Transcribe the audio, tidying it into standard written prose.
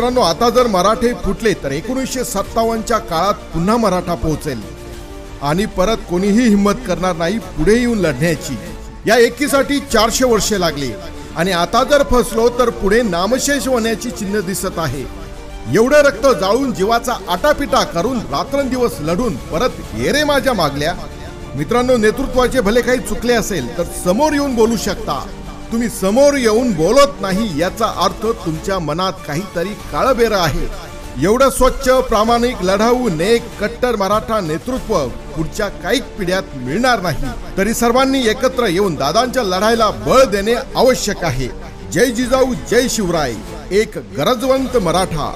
मित्रांनो, आता जर मराठे फुटले तर 1957च्या काळात पुन्हा मराठा पोहोचेल आणि परत कोणीही हिम्मत करणार नाही पुढे येऊन लढण्याची। या एकीसाठी 400 वर्षे लागली आणि आता जर फसलो तर पुढे नामशेष होण्याची चिन्ह दिसत आहे। एवढे रक्त जाळून जीवाचा आटापिटा करून रात्रंदिवस लढून परत ये रे माझ्या मागल्या। मित्रांनो, नेतृत्वाचे भले काही चुकले असेल तर समोर येऊन बोलू शकता। तुम्ही समोर येऊन बोलत नाही याचा अर्थ तुमच्या मनात काहीतरी काळबेर आहे। एवढं स्वच्छ, प्रामाणिक, लढाऊ, नेक, कट्टर मराठा नेतृत्व पुढच्या काही पिढ्यात मिळणार नाही। तरी सर्वांनी एकत्र येऊन दादांच्या लढाईला बळ देणे आवश्यक आहे। जय जिजाऊ, जय शिवराय, एक गरजवंत मराठा।